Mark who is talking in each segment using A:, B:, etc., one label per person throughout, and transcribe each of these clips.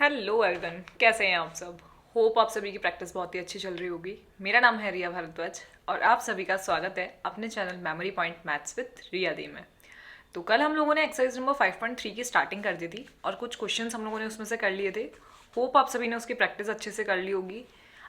A: Hello everyone, कैसे हैं आप सब। होप आप सभी की प्रैक्टिस बहुत ही अच्छी चल रही होगी। मेरा नाम है रिया भारद्वाज और आप सभी का स्वागत है अपने channel memory point maths with Riya दी में। तो कल हम लोगों ने एक्सरसाइज नंबर 5.3 की स्टार्टिंग कर दी थी और कुछ क्वेश्चंस हम लोगों ने उसमें से कर लिए थे। होप आप सभी ने उसकी प्रैक्टिस अच्छे से कर ली होगी।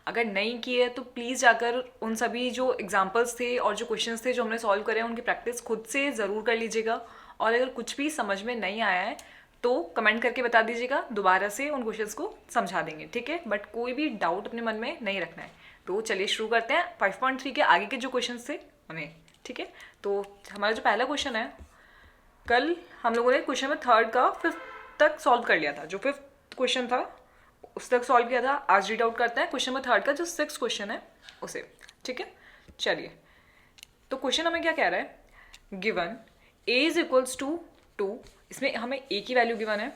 A: अगर नहीं की है तो प्लीज़ जाकर उन सभी जो एग्जाम्पल्स थे और जो क्वेश्चंस थे जो हमने सॉल्व करे हैं उनकी प्रैक्टिस खुद से ज़रूर कर लीजिएगा। और अगर कुछ भी समझ में नहीं आया है तो कमेंट करके बता दीजिएगा, दोबारा से उन क्वेश्चंस को समझा देंगे, ठीक है। बट कोई भी डाउट अपने मन में नहीं रखना है। तो चलिए शुरू करते हैं 5.3 के आगे के जो क्वेश्चंस थे उन्हें, ठीक है। तो हमारा जो पहला क्वेश्चन है, कल हम लोगों ने क्वेश्चन में थर्ड का फिफ्थ तक सॉल्व कर लिया था। जो फिफ्थ क्वेश्चन था उस तक सॉल्व किया था। आज रीड आउट करते हैं क्वेश्चन नंबर थर्ड का जो सिक्स क्वेश्चन है उसे, ठीक है। चलिए, तो क्वेश्चन हमें क्या कह रहा है, given a is equals to 2। इसमें हमें a की वैल्यू गिवन है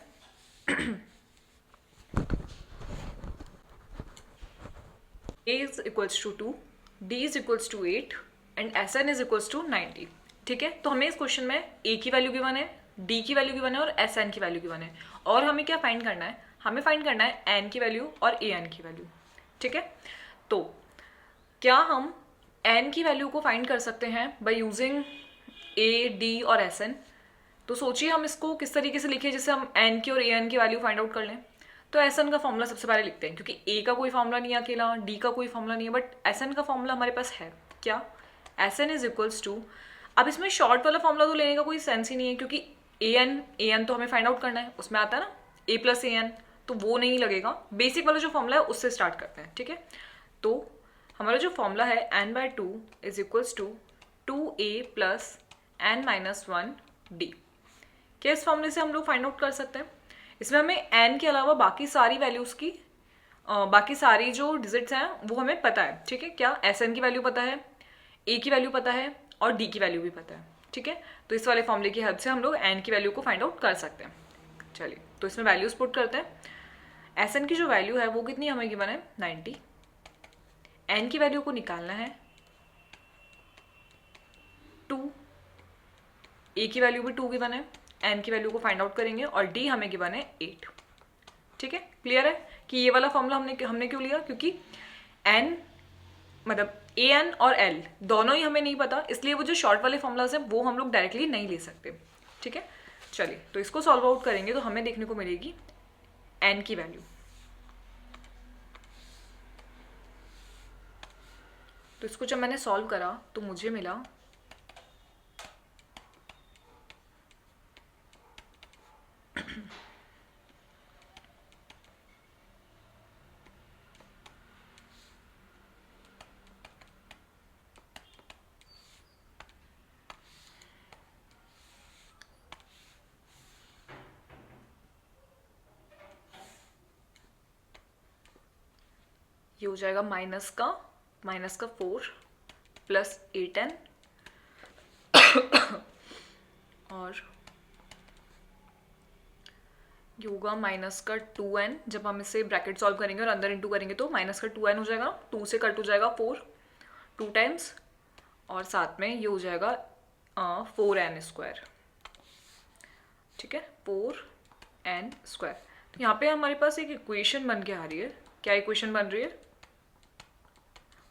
A: a is equals to 2, d is equals to 8 and sn is equals to 90, ठीक है। तो हमें इस क्वेश्चन में a की वैल्यू गिवन है, d की वैल्यू गिवन है और sn की वैल्यू गिवन है। और हमें क्या फाइंड करना है, हमें फाइंड करना है n की वैल्यू और an की वैल्यू, ठीक है। तो क्या हम n की वैल्यू को फाइंड कर सकते हैं बाय यूजिंग a, d और sn। तो सोचिए हम इसको किस तरीके से लिखें जिससे हम n की और an की वैल्यू फाइंड आउट कर लें। तो sn का फॉर्मूला सबसे पहले लिखते हैं, क्योंकि a का कोई फॉर्मूला नहीं है अकेला, d का कोई फॉर्मूला नहीं है, बट sn का फॉर्मूला हमारे पास है। क्या, sn इज इक्वल्स टू, अब इसमें शॉर्ट वाला फॉर्मूला तो लेने का कोई सेंस ही नहीं है, क्योंकि an तो हमें फाइंड आउट करना है, उसमें आता है ना a प्लस an, तो वो नहीं लगेगा। बेसिक वाला जो फॉर्मूला है उससे स्टार्ट करते हैं, ठीक है। तो हमारा जो फॉर्मूला है n/2 is equals to 2a plus n minus 1d। क्या इस फॉर्मूले से हम लोग फाइंड आउट कर सकते हैं। इसमें हमें n के अलावा बाकी सारी वैल्यूज की बाकी सारी जो डिजिट्स हैं वो हमें पता है, ठीक है। क्या, sn की वैल्यू पता है, a की वैल्यू पता है और d की वैल्यू भी पता है, ठीक है। तो इस वाले फॉर्मूले की हेल्प से हम लोग n की वैल्यू को फाइंड आउट कर सकते हैं। चलिए, तो इसमें वैल्यूज पुट करते हैं। sn की जो वैल्यू है वो कितनी हमें गिवन है, 90। n की वैल्यू को निकालना है 2, a की वैल्यू भी 2 गिवन है, n की वैल्यू को फाइंड आउट करेंगे और d हमें गिवन है 8, ठीक है। क्लियर है कि ये वाला फॉर्मूला हमने क्यों लिया, क्योंकि n मतलब an और l दोनों ही हमें नहीं पता, इसलिए वो जो शॉर्ट वाले फॉर्मूलाज हैं वो हम लोग डायरेक्टली नहीं ले सकते, ठीक है। चलिए, तो इसको सॉल्व आउट करेंगे तो हमें देखने को मिलेगी n की वैल्यू। तो इसको जब मैंने सॉल्व करा तो मुझे मिला ये हो जाएगा माइनस का 4 प्लस 8n और ये होगा माइनस का 2n। जब हम इसे ब्रैकेट सॉल्व करेंगे और अंदर इंटू करेंगे तो माइनस का 2n हो जाएगा, 2 से कट हो जाएगा 4 2 टाइम्स, और साथ में ये हो जाएगा 4n स्क्वायर, ठीक है, 4n स्क्वायर। तो यहाँ पे हमारे पास एक इक्वेशन बन के आ रही है। क्या इक्वेशन बन रही है,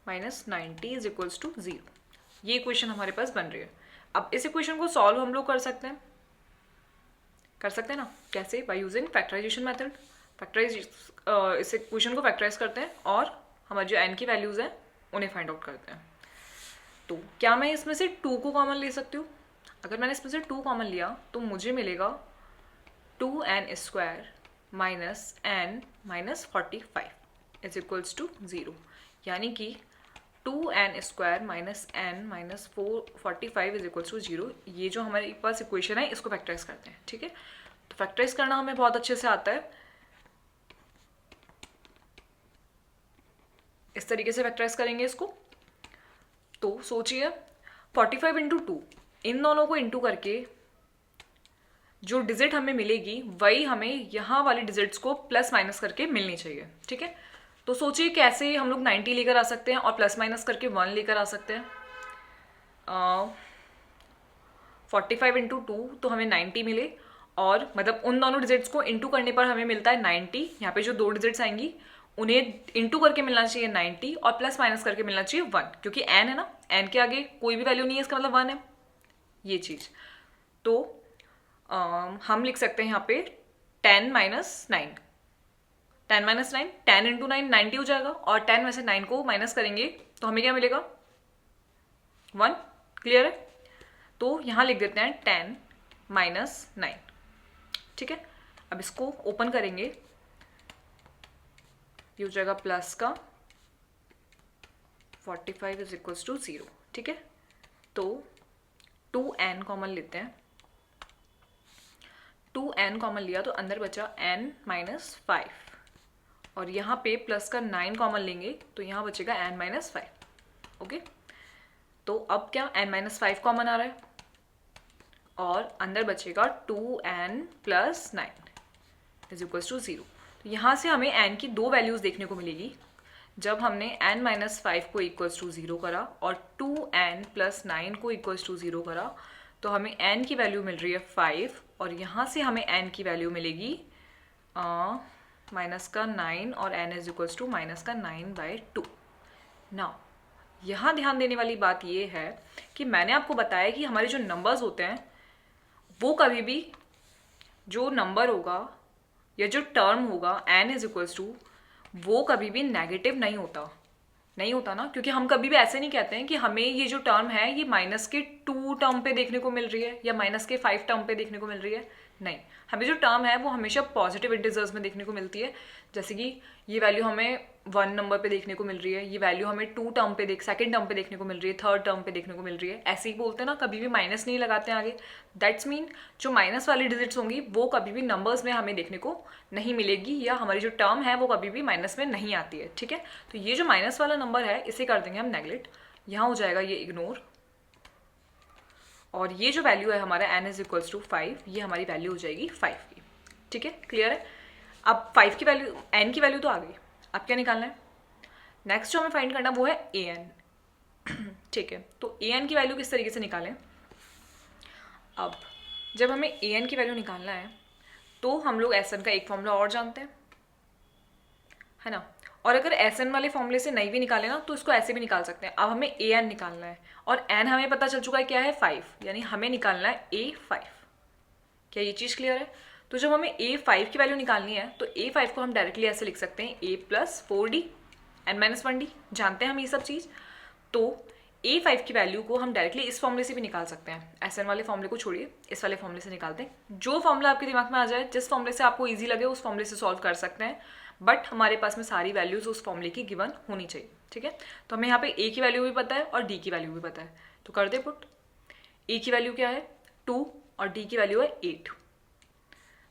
A: -90 इज इक्वल्स टू 0। ये इक्वेशन हमारे पास बन रही है। अब इस इक्वेशन को सॉल्व हम लोग कर सकते हैं ना, कैसे, बाय यूजिंग फैक्टराइजेशन मेथड। इस इक्वेशन को फैक्टराइज करते हैं और हमारी जो n की वैल्यूज हैं उन्हें फाइंड आउट करते हैं। तो क्या मैं इसमें से 2 को कॉमन ले सकती हूँ। अगर मैंने इसमें से 2 कॉमन लिया तो मुझे मिलेगा 2n square minus n minus 45 is equals to 0, यानी कि 2n square minus n minus 45 is equals to 0। ये जो हमारे पास इक्वेशन है इसको फैक्टराइज करते हैं, ठीक है। तो फैक्टराइज करना हमें बहुत अच्छे से आता है। इस तरीके से फैक्टराइज करेंगे इसको। तो सोचिए 45 इंटू 2, इन दोनों को इंटू करके जो डिजिट हमें मिलेगी वही हमें यहाँ वाली डिजिट्स को प्लस माइनस करके मिलनी चाहिए, ठीक है। तो सोचिए कैसे हम लोग 90 लेकर आ सकते हैं और प्लस माइनस करके 1 लेकर आ सकते हैं। 45 इंटू 2 तो हमें 90 मिले, और मतलब उन दोनों डिजिट्स को इंटू करने पर हमें मिलता है 90। यहाँ पे जो 2 डिजिट्स आएंगी उन्हें इंटू करके मिलना चाहिए 90 और प्लस माइनस करके मिलना चाहिए 1, क्योंकि n है ना, n के आगे कोई भी वैल्यू नहीं है, इसका मतलब 1 है ये चीज़। तो हम लिख सकते हैं यहाँ पे 10 माइनस 9, 10 माइनस 9, 10 इंटू 9 90 हो जाएगा, और 10 में से 9 को माइनस करेंगे तो हमें क्या मिलेगा 1। क्लियर है? तो यहाँ लिख देते हैं 10 माइनस 9। ठीक है, अब इसको ओपन करेंगे, ये हो जाएगा प्लस का 45 इज इक्वल्स टू 0। ठीक है, तो 2n कॉमन लेते हैं, 2n कॉमन लिया तो अंदर बचा n माइनस 5, और यहाँ पे प्लस का 9 कॉमन लेंगे तो यहाँ बचेगा n माइनस 5। ओके, तो अब क्या n माइनस 5 कॉमन आ रहा है और अंदर बचेगा 2n plus 9 is equals to 0। तो यहाँ से हमें n की 2 वैल्यूज़ देखने को मिलेगी। जब हमने n माइनस 5 को इक्वल्स टू 0 करा और 2n प्लस 9 को इक्वल्स टू 0 करा तो हमें n की वैल्यू मिल रही है 5, और यहाँ से हमें n की वैल्यू मिलेगी माइनस का 9 और n is equals to minus का 9/2। नाउ यहाँ ध्यान देने वाली बात ये है कि मैंने आपको बताया कि हमारे जो नंबर्स होते हैं वो कभी भी, जो नंबर होगा या जो टर्म होगा n इज इक्वल्स टू, वो कभी भी नेगेटिव नहीं होता ना, क्योंकि हम कभी भी ऐसे नहीं कहते हैं कि हमें ये जो टर्म है ये माइनस के 2 टर्म पे देखने को मिल रही है या माइनस के 5 टर्म पे देखने को मिल रही है। नहीं, हमें जो टर्म है वो हमेशा पॉजिटिव इंटीजर्स में देखने को मिलती है। जैसे कि ये वैल्यू हमें 1 नंबर पे देखने को मिल रही है, ये वैल्यू हमें 2 टर्म पे सेकंड टर्म पे देखने को मिल रही है, थर्ड टर्म पे देखने को मिल रही है। ऐसे ही बोलते हैं ना, कभी भी माइनस नहीं लगाते हैं आगे। दैट्स मीन जो माइनस वाली डिजिट्स होंगी वो कभी भी नंबर्स में हमें देखने को नहीं मिलेगी, या हमारी जो टर्म है वो कभी भी माइनस में नहीं आती है। ठीक है, तो ये जो माइनस वाला नंबर है इसे कर देंगे हम नेगलेक्ट, यहाँ हो जाएगा ये इग्नोर, और ये जो वैल्यू है हमारा n इज इक्वल्स टू 5, ये हमारी वैल्यू हो जाएगी 5 की। ठीक है, क्लियर है? अब 5 की वैल्यू, n की वैल्यू तो आ गई, अब क्या निकालना है? नेक्स्ट जो हमें फाइंड करना वो है an। ठीक है, तो an की वैल्यू किस तरीके से निकालें? अब जब हमें an की वैल्यू निकालना है तो हम लोग Sn का एक फॉर्मूला और जानते हैं, है ना, और अगर Sn वाले फॉर्मूले से नहीं भी निकाले ना तो इसको ऐसे भी निकाल सकते हैं। अब हमें an निकालना है और n हमें पता चल चुका है क्या है 5, यानी हमें निकालना है a5। क्या ये चीज़ क्लियर है? तो जब हमें a5 की वैल्यू निकालनी है तो a5 को हम डायरेक्टली ऐसे लिख सकते हैं a plus 4d n minus 1d, जानते हैं हम ये सब चीज़। तो a5 की वैल्यू को हम डायरेक्टली इस फॉर्मूले से भी निकाल सकते हैं। Sn वाले फॉर्मूले को छोड़िए, इस वाले फॉर्मूले से निकालते हैं। जो फॉर्मूला आपके दिमाग में आ जाए, जिस फॉर्मूले से आपको ईजी लगे उस फॉर्मूले से सॉल्व कर सकते हैं, बट हमारे पास में सारी वैल्यूज उस फॉर्मूले की गिवन होनी चाहिए। ठीक है, तो हमें यहाँ पे a की वैल्यू भी पता है और d की वैल्यू भी पता है, तो कर दे पुट। a की वैल्यू क्या है 2 और d की वैल्यू है 8,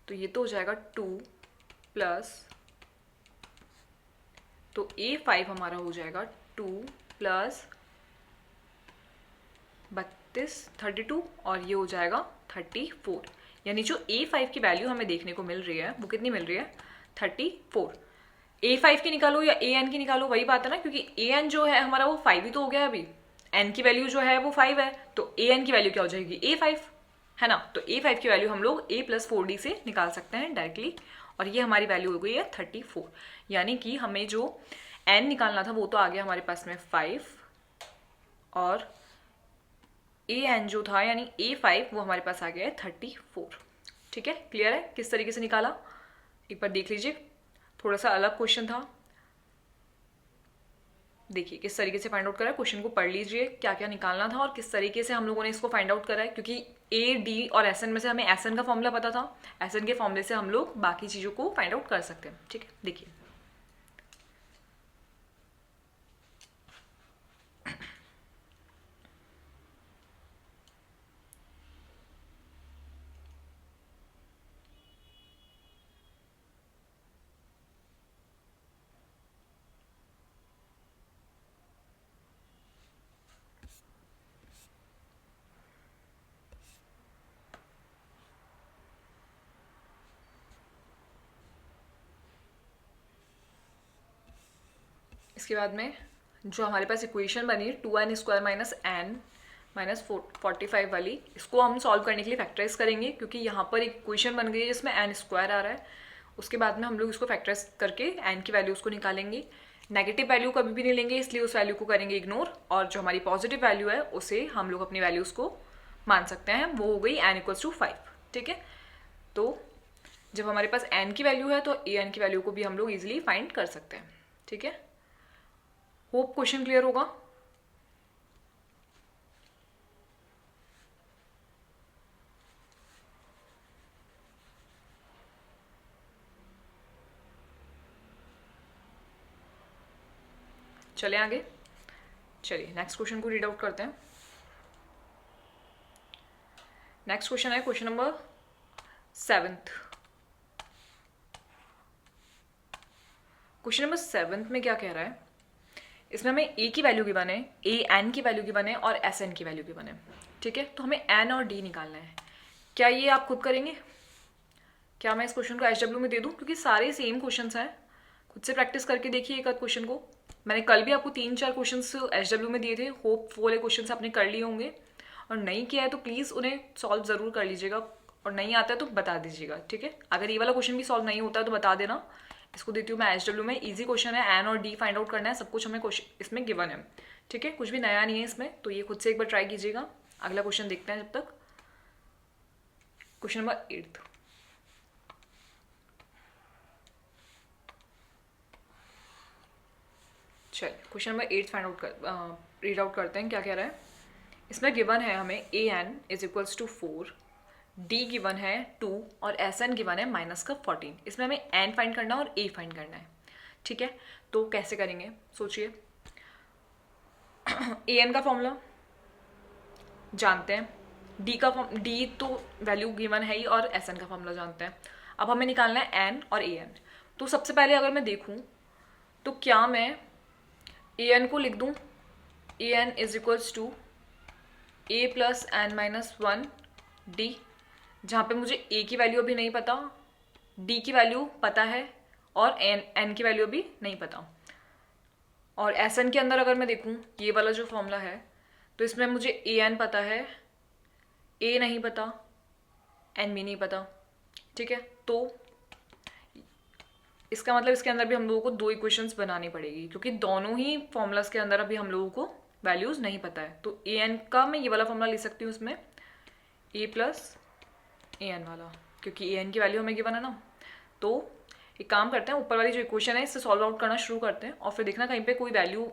A: तो ये तो हो जाएगा 2 प्लस, तो a5 हमारा हो जाएगा 2 प्लस 32 और ये हो जाएगा 34, यानी जो a5 की वैल्यू हमें देखने को मिल रही है वो कितनी मिल रही है 34। a5 की निकालो या an की निकालो, वही बात है ना, क्योंकि an जो है हमारा वो 5 ही तो हो गया अभी, n की वैल्यू जो है वो 5 है, तो an की वैल्यू क्या हो जाएगी a5, है ना। तो a5 की वैल्यू हम लोग a प्लस 4d से निकाल सकते हैं डायरेक्टली, और ये हमारी वैल्यू हो गई है 34, यानी कि हमें जो n निकालना था वो तो आ गया हमारे पास में 5, और an जो था यानी a5 वो हमारे पास आ गया है 34। ठीक है, क्लियर है किस तरीके से निकाला? एक बार देख लीजिए, थोड़ा सा अलग क्वेश्चन था, देखिए किस तरीके से फाइंड आउट करा है। क्वेश्चन को पढ़ लीजिए, क्या क्या निकालना था और किस तरीके से हम लोगों ने इसको फाइंड आउट करा है, क्योंकि ए डी और Sn में से हमें Sn का फॉर्मूला पता था, Sn के फॉर्मूले से हम लोग बाकी चीज़ों को फाइंड आउट कर सकते हैं। ठीक है, देखिए इसके बाद में जो हमारे पास इक्वेशन बनी 2n² माइनस n -45 वाली, इसको हम सॉल्व करने के लिए फैक्टराइज करेंगे, क्योंकि यहाँ पर एक इक्वेशन बन गई है जिसमें n स्क्वायर आ रहा है। उसके बाद में हम लोग इसको फैक्टराइज करके n की वैल्यूज़ को निकालेंगे। नेगेटिव वैल्यू कभी भी नहीं लेंगे, इसलिए उस वैल्यू को करेंगे इग्नोर, और जो हमारी पॉजिटिव वैल्यू है उसे हम लोग अपनी वैल्यूज़ को मान सकते हैं, वो हो गई n = 5। ठीक है, तो जब हमारे पास n की वैल्यू है तो an की वैल्यू को भी हम लोग ईजिली फाइंड कर सकते हैं। ठीक है, होप क्वेश्चन क्लियर होगा। चले आगे, चलिए नेक्स्ट क्वेश्चन को रीड आउट करते हैं। नेक्स्ट क्वेश्चन है क्वेश्चन नंबर 7। क्वेश्चन नंबर 7 में क्या कह रहा है, इसमें हमें a की वैल्यू गिवन है, an की वैल्यू गिवन है और sn की वैल्यू गिवन है। ठीक है, तो हमें n और d निकालना है। क्या ये आप खुद करेंगे? क्या मैं इस क्वेश्चन को HW में दे दूं? क्योंकि सारे सेम क्वेश्चंस हैं, खुद से प्रैक्टिस करके देखिए एक आध क्वेश्चन को। मैंने कल भी आपको 3-4 क्वेश्चंस HW में दिए थे, होप वो वाले क्वेश्चंस आपने कर लिए होंगे, और नहीं किया है तो प्लीज़ उन्हें सॉल्व ज़रूर कर लीजिएगा, और नहीं आता है तो बता दीजिएगा। ठीक है, अगर ये वाला क्वेश्चन भी सॉल्व नहीं होता है तो बता देना। इसको देती हूँ मैं HW में, इजी क्वेश्चन है, एन और डी फाइंड आउट करना है, सब कुछ हमें क्वेश्चन इसमें गिवन है। ठीक है, कुछ भी नया नहीं है इसमें, तो ये खुद से एक बार ट्राई कीजिएगा। अगला क्वेश्चन देखते हैं जब तक। Question number 8। चलिए question number 8 find out read out करते हैं। क्या कह रहा है, इसमें गिवन है हमें an = 4, d गिवन है 2 और sn गिवन है -14। इसमें हमें n फाइंड करना है और a फाइंड करना है। ठीक है, तो कैसे करेंगे सोचिए। an का फॉर्मूला जानते हैं, d तो वैल्यू गिवन है ही, और sn का फॉर्मूला जानते हैं। अब हमें निकालना है n और an। तो सबसे पहले अगर मैं देखूं तो क्या मैं an को लिख दूं, an = a + n-1 d, जहाँ पे मुझे a की वैल्यू अभी नहीं पता, d की वैल्यू पता है और n की वैल्यू अभी नहीं पता। और sn के अंदर अगर मैं देखूँ ये वाला जो फॉर्मूला है, तो इसमें मुझे an पता है, a नहीं पता, n भी नहीं पता। ठीक है, तो इसका मतलब इसके अंदर भी हम लोगों को 2 इक्वेशंस बनानी पड़ेगी, क्योंकि दोनों ही फॉर्मूलाज के अंदर अभी हम लोगों को वैल्यूज़ नहीं पता है। तो an का मैं ये वाला फॉर्मूला लिख सकती हूँ उसमें, a + an वाला, क्योंकि an की वैल्यू हमें गिवन है ना। तो एक काम करते हैं, ऊपर वाली जो इक्वेशन है इससे सॉल्व आउट करना शुरू करते हैं, और फिर देखना कहीं पे कोई वैल्यू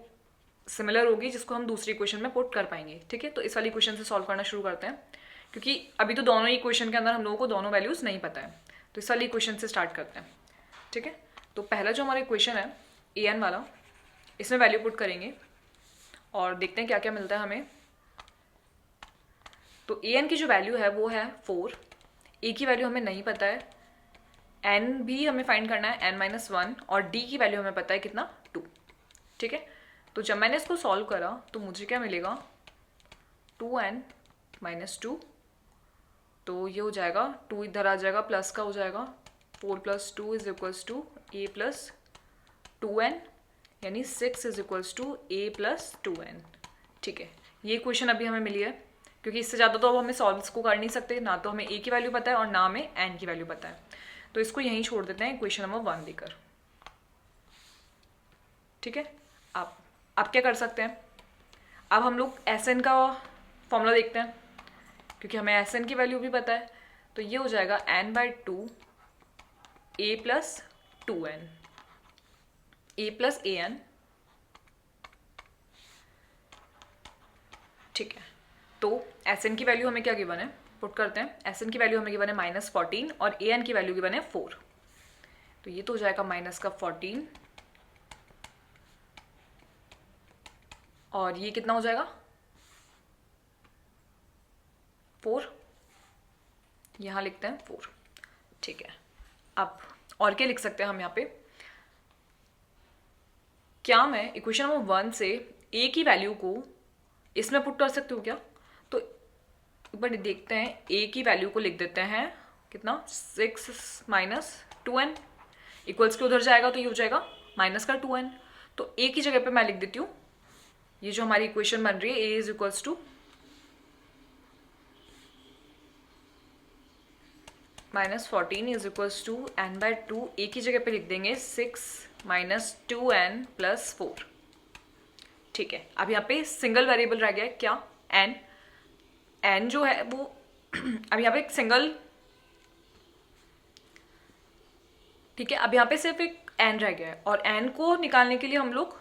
A: सिमिलर होगी जिसको हम दूसरी इक्वेशन में पुट कर पाएंगे। ठीक है, तो इस वाली इक्वेशन से सॉल्व करना शुरू करते हैं, क्योंकि अभी तो दोनों ही इक्वेशन के अंदर हम लोगों को दोनों वैल्यूज़ नहीं पता है। तो इस वाली इक्वेशन से स्टार्ट करते हैं। ठीक है, तो पहला जो हमारा इक्वेशन है an वाला, इसमें वैल्यू पुट करेंगे और देखते हैं क्या क्या मिलता है हमें। तो an की जो वैल्यू है वो है 4, a की वैल्यू हमें नहीं पता है, n भी हमें फाइंड करना है n-1, और d की वैल्यू हमें पता है कितना, 2। ठीक है, तो जब मैंने इसको सॉल्व करा तो मुझे क्या मिलेगा, 2n - 2, तो ये हो जाएगा 2 इधर आ जाएगा, प्लस का हो जाएगा, 4 + 2 = a + 2n, यानी 6 = a + 2n। ठीक है, ये क्वेश्चन अभी हमें मिली है, क्योंकि इससे ज़्यादा तो अब हमें सॉल्व इसको कर नहीं सकते, ना तो हमें a की वैल्यू पता है और ना हमें n की वैल्यू पता है। तो इसको यहीं छोड़ देते हैं क्वेश्चन नंबर 1 देकर। ठीक है, आप क्या कर सकते हैं, अब हम लोग sn का फॉर्मूला देखते हैं, क्योंकि हमें sn की वैल्यू भी पता है। तो ये हो जाएगा n/2 a + 2n, a + an। ठीक है, तो sn की वैल्यू हमें क्या गिवन है, पुट करते हैं। sn की वैल्यू हमें गिवन है -14 और an की वैल्यू गिवन है 4। तो ये तो हो जाएगा -14, और ये कितना हो जाएगा, 4, यहाँ लिखते हैं 4। ठीक है, अब और क्या लिख सकते हैं हम यहाँ पे, क्या मैं इक्वेशन नंबर 1 से a की वैल्यू को इसमें पुट कर सकती हूँ क्या। तो एक बार देखते हैं, a की वैल्यू को लिख देते हैं कितना, 6 - 2n इक्वल्स के उधर जाएगा तो ये हो जाएगा -2n। तो a की जगह पे मैं लिख देती हूँ, ये जो हमारी इक्वेशन बन रही है a = minus 14 is equals to N by 2, A की जगह पे लिख देंगे 6 माइनस 2n प्लस 4। ठीक है, अब यहाँ पे सिंगल वेरिएबल रह गया है क्या, n। n जो है वो अब यहाँ पे एक सिंगल, ठीक है, अब यहाँ पे सिर्फ एक n रह गया है और n को निकालने के लिए हम लोग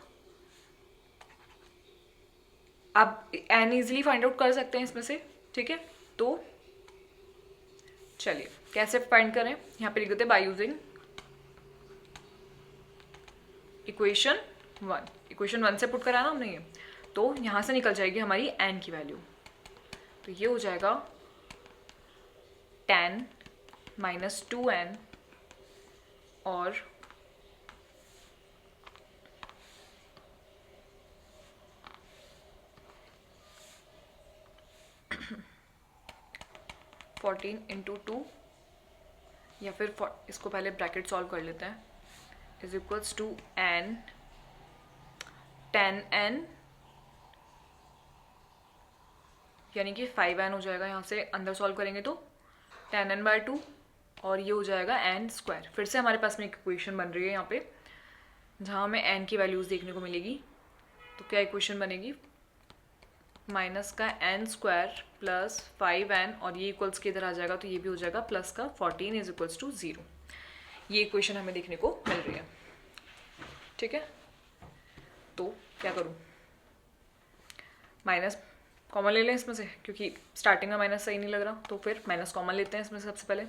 A: अब n इजीली फाइंड आउट कर सकते हैं इसमें से। ठीक है, तो चलिए कैसे फाइंड करें, यहाँ पे लिख देते हैं बाय यूजिंग इक्वेशन 1। इक्वेशन 1 से पुट करा ना हमने ये, तो यहाँ से निकल जाएगी हमारी n की वैल्यू। तो ये हो जाएगा 10 माइनस 2n और 14 इंटू 2, या फिर इसको पहले ब्रैकेट सॉल्व कर लेते हैं, is equals to n 10n यानी कि 5n हो जाएगा। यहाँ से अंदर सॉल्व करेंगे तो 10n बाय 2 और ये हो जाएगा n स्क्वायर। फिर से हमारे पास में एक इक्वेशन बन रही है यहाँ पे जहाँ हमें n की वैल्यूज़ देखने को मिलेगी। तो क्या इक्वेशन बनेगी, माइनस का n स्क्वायर प्लस 5n और ये इक्वल्स के इधर आ जाएगा तो ये भी हो जाएगा प्लस का 14 इज इक्वल्स टू 0। ये इक्वेशन हमें देखने को मिल रही है। ठीक है, तो क्या करूँ, माइनस कॉमन ले लें इसमें से, क्योंकि स्टार्टिंग में माइनस सही नहीं लग रहा, तो फिर माइनस कॉमन लेते हैं इसमें से सबसे पहले।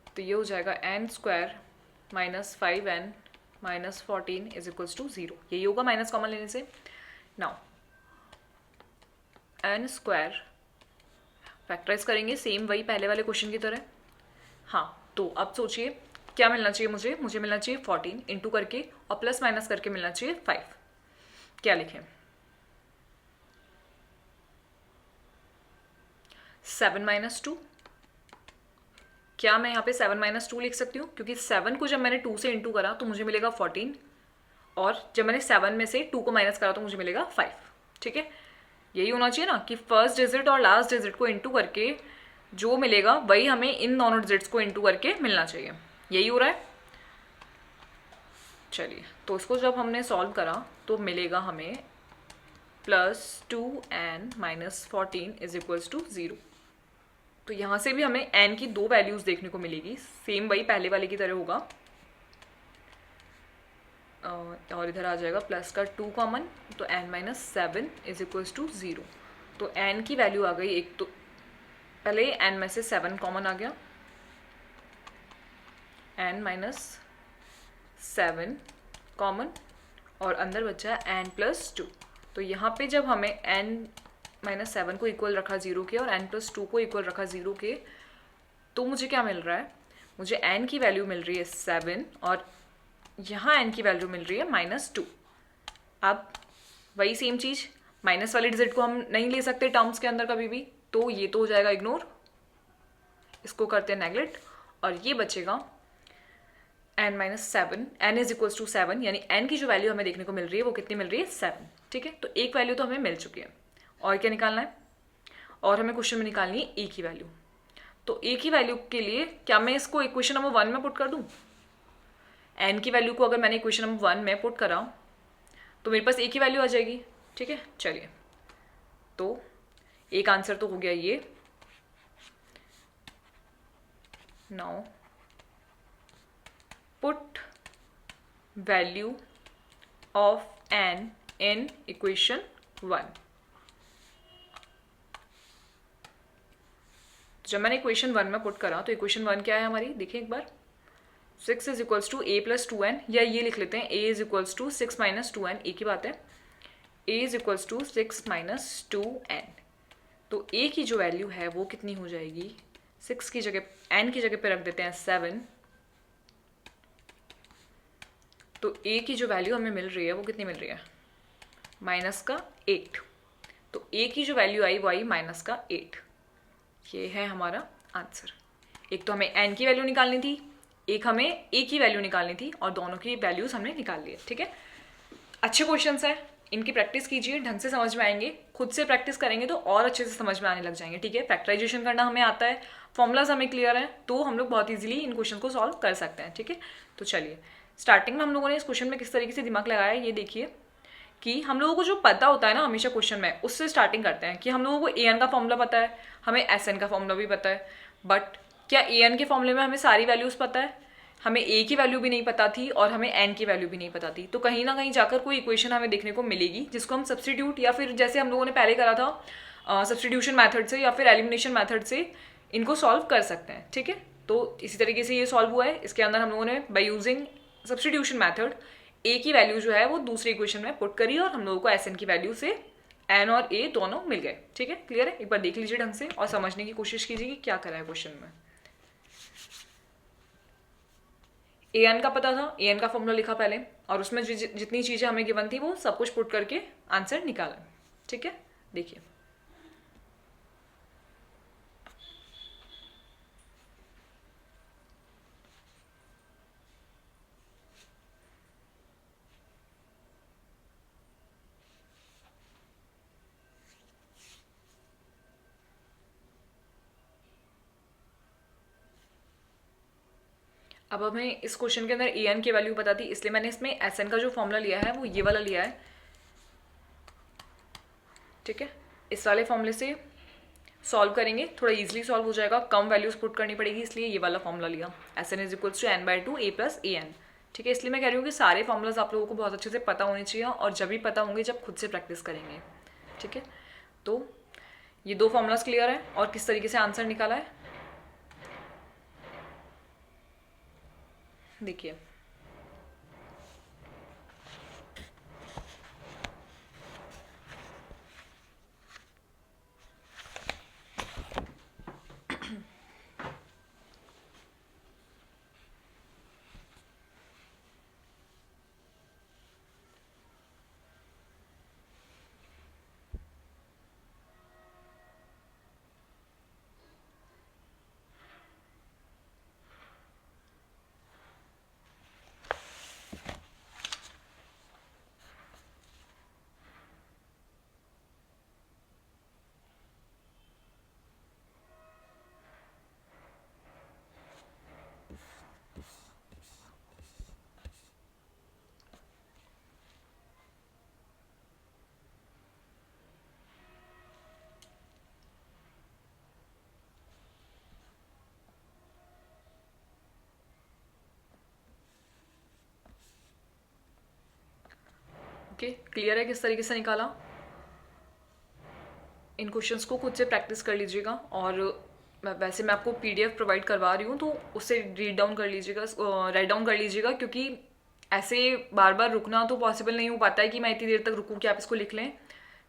A: तो ये हो जाएगा n square minus 5n minus 14 is equals to 0। यही होगा माइनस कॉमन लेने से। नाउ n स्क्वायर फैक्टराइज करेंगे सेम वही पहले वाले क्वेश्चन की तरह। हाँ, तो अब सोचिए क्या मिलना चाहिए मुझे मिलना चाहिए 14 इंटू करके और प्लस माइनस करके मिलना चाहिए 5। क्या लिखें, 7 माइनस 2। क्या मैं यहाँ पे 7 माइनस 2 लिख सकती हूँ, क्योंकि 7 को जब मैंने 2 से इंटू करा तो मुझे मिलेगा 14 और जब मैंने 7 में से 2 को माइनस करा तो मुझे मिलेगा 5। ठीक है, यही होना चाहिए ना कि फर्स्ट डिजिट और लास्ट डिजिट को इंटू करके जो मिलेगा वही हमें इन दोनों डिजिट्स को इंटू करके मिलना चाहिए। यही हो रहा है। चलिए, तो इसको जब हमने सॉल्व करा तो मिलेगा हमें plus 2n minus 14 is equals to 0। तो यहाँ से भी हमें n की दो वैल्यूज देखने को मिलेगी, सेम वही पहले वाले की तरह होगा। और इधर आ जाएगा प्लस का 2 कॉमन, तो n minus 7 is equals to 0। तो n की वैल्यू आ गई, एक तो पहले n में से 7 कॉमन आ गया, n माइनस 7 कॉमन और अंदर बचा n प्लस 2। तो यहाँ पे जब हमें n माइनस 7 को इक्वल रखा 0 के और n प्लस 2 को इक्वल रखा 0 के, तो मुझे क्या मिल रहा है, मुझे n की वैल्यू मिल रही है 7 और यहाँ n की वैल्यू मिल रही है माइनस 2। अब वही सेम चीज़, माइनस वाले डिजिट को हम नहीं ले सकते टर्म्स के अंदर कभी भी, तो ये तो हो जाएगा इग्नोर, इसको करते हैं नेगलेक्ट और ये बचेगा n minus 7, n is equals to 7, यानी n की जो वैल्यू हमें देखने को मिल रही है वो कितनी मिल रही है 7। ठीक है, तो एक वैल्यू तो हमें मिल चुकी है। और क्या निकालना है, और हमें क्वेश्चन में निकालनी है a की वैल्यू। तो a की वैल्यू के लिए क्या मैं इसको इक्वेशन नंबर 1 में पुट कर दूं, n की वैल्यू को अगर मैंने इक्वेशन नंबर 1 में पुट करा तो मेरे पास a की वैल्यू आ जाएगी। ठीक है, चलिए, तो एक आंसर तो हो गया ये। Now put value of n in equation 1। जब मैंने इक्वेशन 1 में पुट करा तो इक्वेशन 1 क्या है हमारी, देखिए एक बार, 6 is equals to a plus 2n, या ये लिख लेते हैं a is equals to 6 minus 2n, एक ही बात है, a is equals to 6 minus 2n। तो a की जो वैल्यू है वो कितनी हो जाएगी, 6 की जगह n की जगह पे रख देते हैं 7, तो a की जो वैल्यू हमें मिल रही है वो कितनी मिल रही है, माइनस का 8। तो a की जो वैल्यू आई वो आई माइनस का 8। ये है हमारा आंसर। एक तो हमें n की वैल्यू निकालनी थी, एक हमें a की वैल्यू निकालनी थी और दोनों की वैल्यूज हमने निकाल ली है। ठीक है, अच्छे क्वेश्चंस हैं, इनकी प्रैक्टिस कीजिए, ढंग से समझ में आएंगे, खुद से प्रैक्टिस करेंगे तो और अच्छे से समझ में आने लग जाएंगे, ठीक है। फैक्टराइजेशन करना हमें आता है, फॉर्मूलाज हमें क्लियर है, तो हम लोग बहुत ईजिली इन क्वेश्चन को सॉल्व कर सकते हैं, ठीक है। तो चलिए स्टार्टिंग में हम लोगों ने इस क्वेश्चन में किस तरीके से दिमाग लगाया है ये देखिए, कि हम लोगों को जो पता होता है ना हमेशा क्वेश्चन में, उससे स्टार्टिंग करते हैं कि हम लोगों को ए एन का फॉर्मूला पता है, हमें एस एन का फॉर्मूला भी पता है, बट क्या ए एन के फॉर्मूले में हमें सारी वैल्यूज़ पता है? हमें ए की वैल्यू भी नहीं पता थी और हमें एन की वैल्यू भी नहीं पता थी। तो कहीं ना कहीं जाकर कोई इक्वेशन हमें देखने को मिलेगी जिसको हम सब्सटीट्यूट, या फिर जैसे हम लोगों ने पहले करा था सब्सटीट्यूशन मैथड से या फिर एलिमिनेशन मैथड से इनको सॉल्व कर सकते हैं, ठीक है। तो इसी तरीके से ये सॉल्व हुआ है। इसके अंदर हम लोगों ने बाई यूजिंग सब्सटीट्यूशन मैथड ए की वैल्यू जो है वो दूसरे इक्वेशन में पुट करी और हम लोगों को एस एन की वैल्यू से एन और ए दोनों मिल गए, ठीक है। क्लियर है? एक बार देख लीजिए ढंग से और समझने की कोशिश कीजिए कि क्या करा है क्वेश्चन में। ए एन का पता था, ए एन का फॉर्मूला लिखा पहले और उसमें जितनी चीज़ें हमें गिवन थी वो सब कुछ पुट करके आंसर निकाला, ठीक है। देखिए अब हमें इस क्वेश्चन के अंदर ए एन की वैल्यू पता थी, इसलिए मैंने इसमें एस एन का जो फॉर्मूला लिया है वो ये वाला लिया है, ठीक है। इस वाले फॉर्मूले से सॉल्व करेंगे, थोड़ा इजीली सॉल्व हो जाएगा, कम वैल्यूज पुट करनी पड़ेगी, इसलिए ये वाला फॉर्मूला लिया, S N is equals to N by two A plus A N, ठीक है। इसलिए मैं कह रही हूँ कि सारे फॉर्मूलाज आप लोगों को बहुत अच्छे से पता होने चाहिए और जब भी पता होंगे जब खुद से प्रैक्टिस करेंगे, ठीक है। तो ये दो फॉर्मूलाज क्लियर है और किस तरीके से आंसर निकाला है देखिए। ओके, क्लियर है किस तरीके से निकाला? इन क्वेश्चंस को खुद से प्रैक्टिस कर लीजिएगा और वैसे मैं आपको पीडीएफ प्रोवाइड करवा रही हूँ तो उससे रीड डाउन कर लीजिएगा, राइट डाउन कर लीजिएगा, क्योंकि ऐसे बार बार रुकना तो पॉसिबल नहीं हो पाता है कि मैं इतनी देर तक रुकूँ कि आप इसको लिख लें,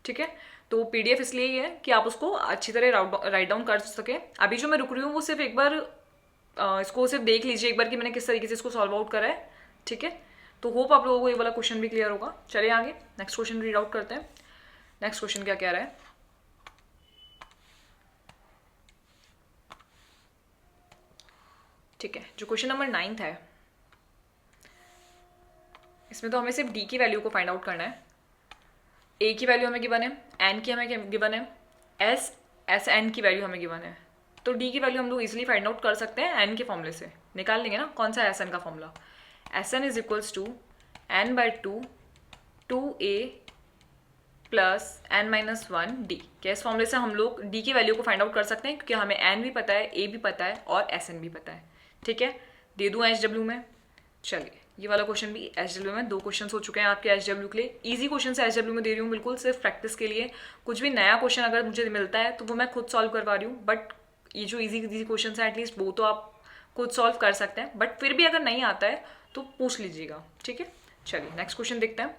A: ठीक है। तो पीडीएफ इसलिए ही है कि आप उसको अच्छी तरह राइट डाउन कर सकें। अभी जो मैं रुक रही हूँ वो सिर्फ एक बार इसको सिर्फ देख लीजिए एक बार कि मैंने किस तरीके से इसको सॉल्व आउट करा है, ठीक है। तो होप आप लोगों को ये वाला क्वेश्चन भी क्लियर होगा। चलिए आगे नेक्स्ट क्वेश्चन रीड आउट करते हैं। नेक्स्ट क्वेश्चन क्या कह रहा है? ठीक है, जो क्वेश्चन नंबर 9 है इसमें तो हमें सिर्फ डी की वैल्यू को फाइंड आउट करना है। ए की वैल्यू हमें गिवन है, एन की हमें गिवन है, एस एन की वैल्यू हमें गिवन है। तो डी की वैल्यू हम लोग इजिली फाइंड आउट कर सकते हैं, एन के फॉर्मूले से निकाल लेंगे ना। कौन सा एस एन का formula? S N is equals to N by two A plus N minus one D. क्या इस फॉर्मूले से हम लोग डी की वैल्यू को फाइंड आउट कर सकते हैं, क्योंकि हमें एन भी पता है, ए भी पता है और एस एन भी पता है, ठीक है। दे दूँ एच डब्ल्यू में? चलिए ये वाला क्वेश्चन भी एच डब्ल्यू में, 2 क्वेश्चन हो चुके हैं आपके एच डब्ल्यू के लिए। इजी क्वेश्चन से एच डब्ल्यू में दे रही हूँ, बिल्कुल सिर्फ प्रैक्टिस के लिए। कुछ भी नया क्वेश्चन अगर मुझे मिलता है तो वो मैं खुद सॉल्व करवा रही हूँ, बट ये जो इजी क्वेश्चन है एटलीस्ट वो तो आप खुद सॉल्व कर सकते हैं, बट फिर भी अगर नहीं आता है तो पूछ लीजिएगा, ठीक है। चलिए नेक्स्ट क्वेश्चन देखते हैं।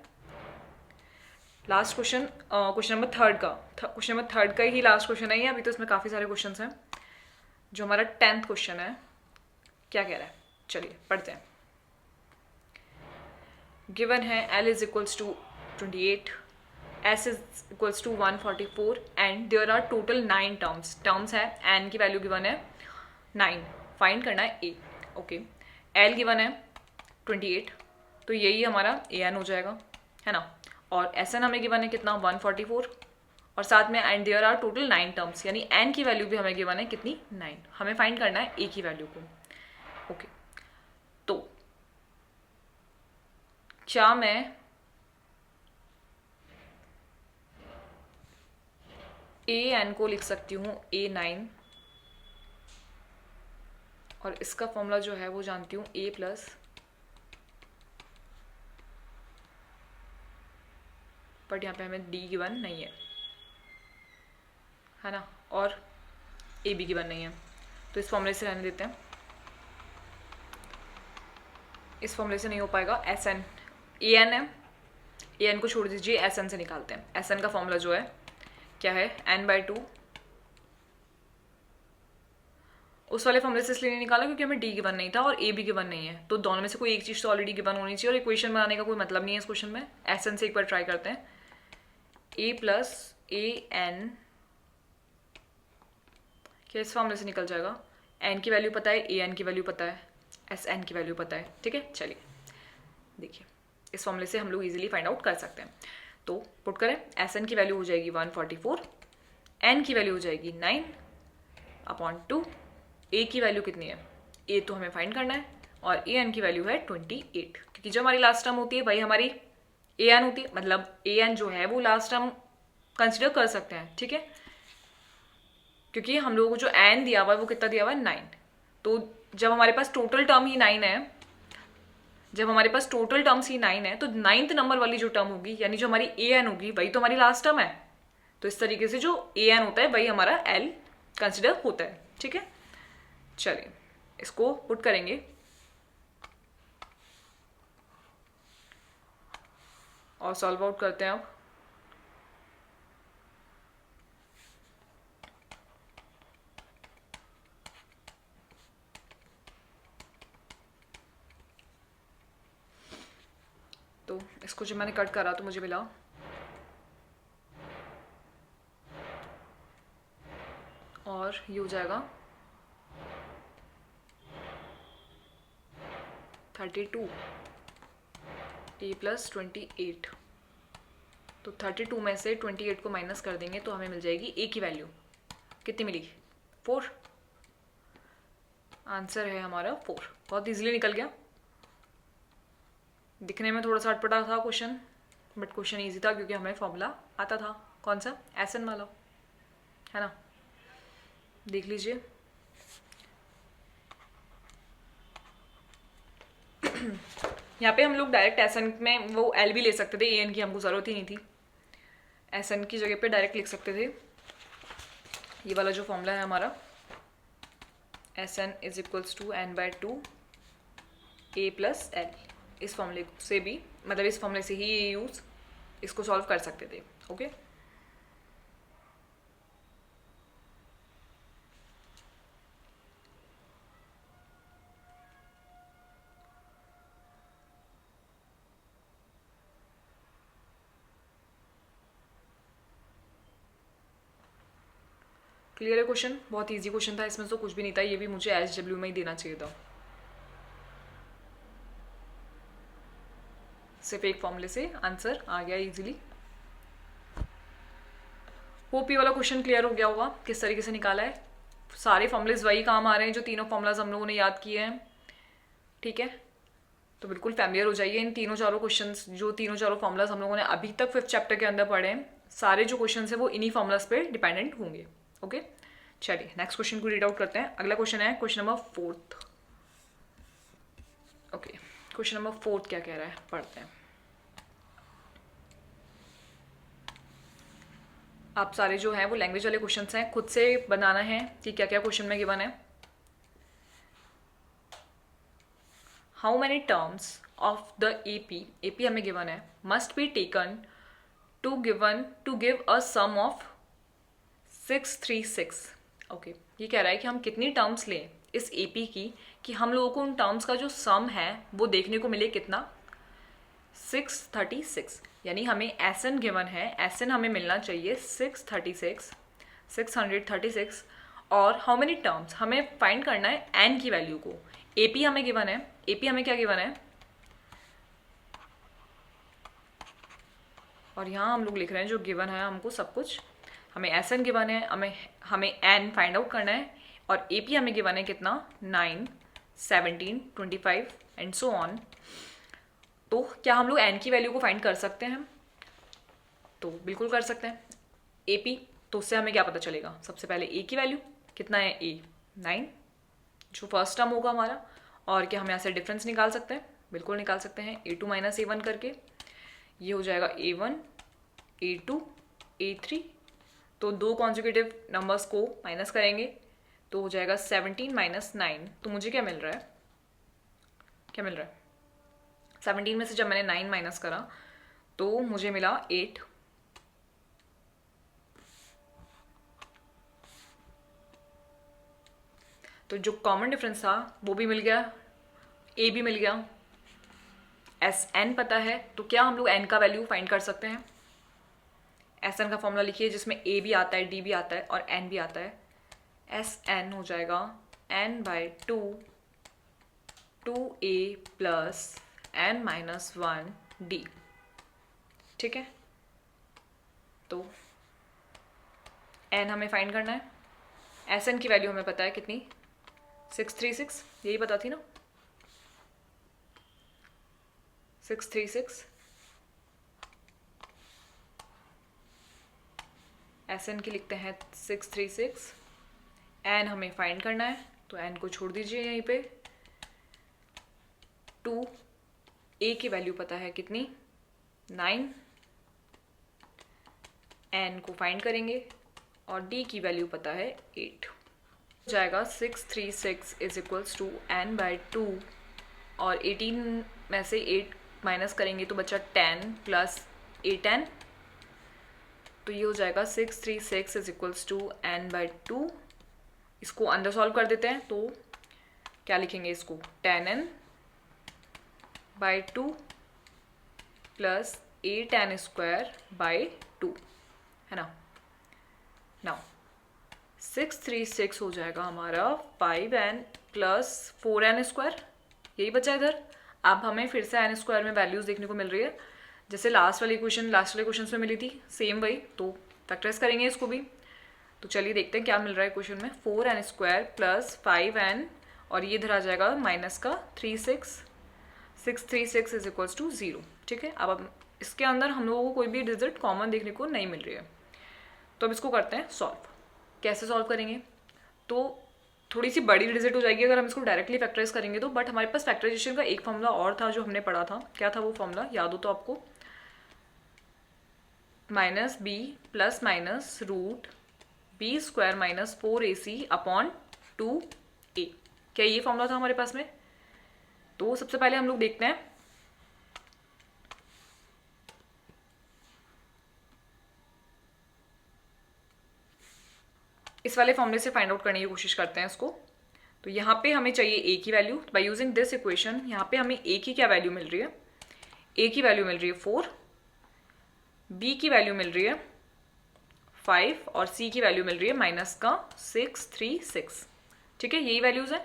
A: लास्ट क्वेश्चन, क्वेश्चन नंबर 3 का, क्वेश्चन नंबर 3 का ही लास्ट क्वेश्चन है ये। अभी तो इसमें काफ़ी सारे क्वेश्चन हैं। जो हमारा 10th क्वेश्चन है क्या कह रहा है, चलिए पढ़ते हैं। गिवन है L is equals to 28, S is equals to 144 and there are total 9 terms है। N की वैल्यू गिवन है 9, फाइंड करना है A, ओके। L गिवन है 28, तो यही हमारा AN हो जाएगा, है ना। और एस एन हमें गिवन है कितना 144, और साथ में and there are total 9 terms, यानी एन की वैल्यू भी हमें गिवन है कितनी 9। हमें फाइंड करना है ए की वैल्यू को। ओके तो क्या मैं ए एन को लिख सकती हूँ A9, और इसका फॉर्मूला जो है वो जानती हूँ A प्लस, बट यहाँ पे हमें D गिवन नहीं है ना, और A भी गिवन नहीं है, तो इस फॉर्मूले से रहने देते हैं। इस फॉर्मूले से नहीं हो पाएगा। एस एन ए एन है, ए एन को छोड़ दीजिए, एस एन से निकालते हैं। एस एन का फॉर्मूला जो है क्या है n/2। उस वाले फॉर्मूले से इसलिए नहीं निकाला क्योंकि हमें डी गिवन नहीं था और ए भी गिवन नहीं है, तो दोनों में से कोई एक चीज़ तो ऑलरेडी गिवन होनी चाहिए, और इक्वेशन बनाने का कोई मतलब नहीं है इस क्वेश्चन में। एस एन से एक बार ट्राई करते हैं। ए प्लस ए एन, क्या इस फॉर्मूले से निकल जाएगा? एन की वैल्यू पता है, ए एन की वैल्यू पता है, एस एन की वैल्यू पता है। ठीक है, चलिए देखिए इस फॉर्मूले से हम लोग इजीली फाइंड आउट कर सकते हैं। तो पुट करें, एस एन की वैल्यू हो जाएगी 144, एन की वैल्यू हो जाएगी 9/2, ए की वैल्यू कितनी है, ए तो हमें फाइंड करना है, और ए एन की वैल्यू है 28, क्योंकि जो हमारी लास्ट टर्म होती है वही हमारी ए एन होती है, मतलब ए एन जो है वो लास्ट टर्म कंसिडर कर सकते हैं। ठीक है, क्योंकि हम लोगों को जो एन दिया हुआ है वो कितना दिया हुआ है 9, तो जब हमारे पास टोटल टर्म ही 9 है, जब हमारे पास टोटल टर्म्स ही 9 है, तो 9th नंबर वाली जो टर्म होगी, यानी जो हमारी ए एन होगी, वही तो हमारी लास्ट टर्म है। तो इस तरीके से जो ए एन होता है वही हमारा एल कंसिडर होता है। ठीक है, चलिए इसको पुट करेंगे और सॉल्व आउट करते हैं अब। तो इसको जब मैंने कट करा तो मुझे मिला और ये हो जाएगा 32 ए प्लस 28। तो 32 में से 28 को माइनस कर देंगे तो हमें मिल जाएगी ए की वैल्यू कितनी मिली 4। आंसर है हमारा 4। बहुत इजीली निकल गया। दिखने में थोड़ा सा अटपटा था क्वेश्चन, बट क्वेश्चन इजी था क्योंकि हमें फॉर्मूला आता था। कौन सा? एस एन वाला, है ना। देख लीजिए यहाँ पे हम लोग डायरेक्ट एस एन में वो एल भी ले सकते थे, ए एन की हमको ज़रूरत ही नहीं थी। एस एन की जगह पे डायरेक्ट लिख सकते थे। ये वाला जो फॉर्मूला है हमारा S N is equals to n/2 A plus L, इस फॉर्मूले से भी, मतलब इस फॉर्मूले से ही ये यूज इसको सॉल्व कर सकते थे। ओके, क्लियर है क्वेश्चन? बहुत इजी क्वेश्चन था, इसमें तो कुछ भी नहीं था। ये भी मुझे SW में ही देना चाहिए था, सिर्फ एक फॉर्मूले से आंसर आ गया इजीली। होप ये वाला क्वेश्चन क्लियर हो गया होगा किस तरीके से निकाला है। सारे फॉर्मूलेज वही काम आ रहे हैं जो तीनों फॉर्मूलाज हम लोगों ने याद किए हैं। ठीक है, तो बिल्कुल फैमिलियर हो जाइए इन तीनों चारों क्वेश्चंस, जो तीनों चारों फॉर्मूलाज हम लोगों ने अभी तक 5th चैप्टर के अंदर पढ़े हैं। सारे जो क्वेश्चन है वो इन्हीं फॉर्मूलाज पे डिपेंडेंट होंगे। ओके, चलिए नेक्स्ट क्वेश्चन को रीड आउट करते हैं। अगला क्वेश्चन है question number 4। Okay, question number 4 क्या कह रहा है, पढ़ते हैं। आप सारे जो हैं वो लैंग्वेज वाले क्वेश्चंस हैं, खुद से बनाना है कि क्या क्या क्वेश्चन में गिवन है। How many terms of the AP हमें गिवन है, must be taken to give a sum of 636। Okay, ये कह रहा है कि हम कितनी टर्म्स लें इस एपी की कि हम लोगों को उन टर्म्स का जो सम है वो देखने को मिले कितना 636। यानी हमें एस एन गिवन है, एस एन हमें मिलना चाहिए 636, और हाउ मेनी टर्म्स हमें फाइंड करना है एन की वैल्यू को। एपी हमें गिवन है, एपी हमें क्या गिवन है और यहाँ हम लोग लिख रहे हैं जो गिवन है हमको सब कुछ, हमें एस एन गिवन है, हमें एन फाइंड आउट करना है, और ए पी हमें गिवन है कितना 9, 17, 25 एंड सो ऑन। तो क्या हम लोग एन की वैल्यू को फाइंड कर सकते हैं? तो बिल्कुल कर सकते हैं। ए पी, तो उससे हमें क्या पता चलेगा? सबसे पहले ए की वैल्यू कितना है, ए 9 जो फर्स्ट टर्म होगा हमारा। और क्या हम यहाँ से डिफरेंस निकाल सकते हैं? बिल्कुल निकाल सकते हैं, A2 माइनस A1 करके। ये हो जाएगा A1, A2, A3। तो दो कॉन्जुगेटिव नंबर्स को माइनस करेंगे तो हो जाएगा 17 माइनस 9। तो मुझे क्या मिल रहा है? क्या मिल रहा है? 17 में से जब मैंने 9 माइनस करा तो मुझे मिला 8। तो जो कॉमन डिफरेंस था वो भी मिल गया, ए भी मिल गया, एस एन पता है। तो क्या हम लोग एन का वैल्यू फाइंड कर सकते हैं? एस एन का फॉर्मूला लिखिए जिसमें ए भी आता है, डी भी आता है और एन भी आता है। एस एन हो जाएगा N by 2, 2a plus N minus 1 D. ठीक है, तो एन हमें फाइंड करना है, एस एन की वैल्यू हमें पता है कितनी, 636, यही पता थी ना, 636। एस एन की लिखते हैं 636। एन हमें फाइंड करना है तो एन को छोड़ दीजिए यहीं पे। 2 ए की वैल्यू पता है कितनी, 9। एन को फाइंड करेंगे और डी की वैल्यू पता है 8। हो जाएगा 636 is equals to N by 2, और 18 में से 8 माइनस करेंगे तो बचा 10 प्लस 8n। तो ये हो जाएगा 636 is equals to N by 2। इसको अंदर सॉल्व कर देते हैं तो क्या लिखेंगे इसको, 10n by 2 plus 8n square by 2, है ना। नाउ 636 हो जाएगा हमारा 5n प्लस 4n स्क्वायर, यही बचा इधर। अब हमें फिर से एन स्क्वायर में वैल्यूज देखने को मिल रही है, जैसे लास्ट वाले क्वेश्चन में मिली थी, सेम वही। तो फैक्टराइज करेंगे इसको भी। तो चलिए देखते हैं क्या मिल रहा है क्वेश्चन में। 4n स्क्वायर प्लस 5n, और ये इधर आ जाएगा माइनस का 636 इज इक्वल्स टू 0। ठीक है, अब इसके अंदर हम लोगों को कोई भी डिजिट कॉमन देखने को नहीं मिल रही है, तो अब इसको करते हैं सॉल्व। कैसे सॉल्व करेंगे? तो थोड़ी सी बड़ी डिजिट हो जाएगी अगर हम इसको डायरेक्टली फैक्टराइज करेंगे तो, बट हमारे पास फैक्टराइजेशन का एक फॉर्मूला और था जो हमने पढ़ा था। क्या था वो फॉर्मूला, याद हो तो आपको? Minus B plus minus root B square minus 4ac upon 2a। क्या ये फॉर्मूला था हमारे पास में? तो सबसे पहले हम लोग देखते हैं इस वाले फॉर्मूले से फाइंड आउट करने की कोशिश करते हैं इसको। तो यहाँ पे हमें चाहिए a की value. By using this equation यहाँ पे हमें a की क्या वैल्यू मिल रही है? a की वैल्यू मिल रही है 4, b की वैल्यू मिल रही है 5 और c की वैल्यू मिल रही है माइनस का 636। ठीक है, यही वैल्यूज है,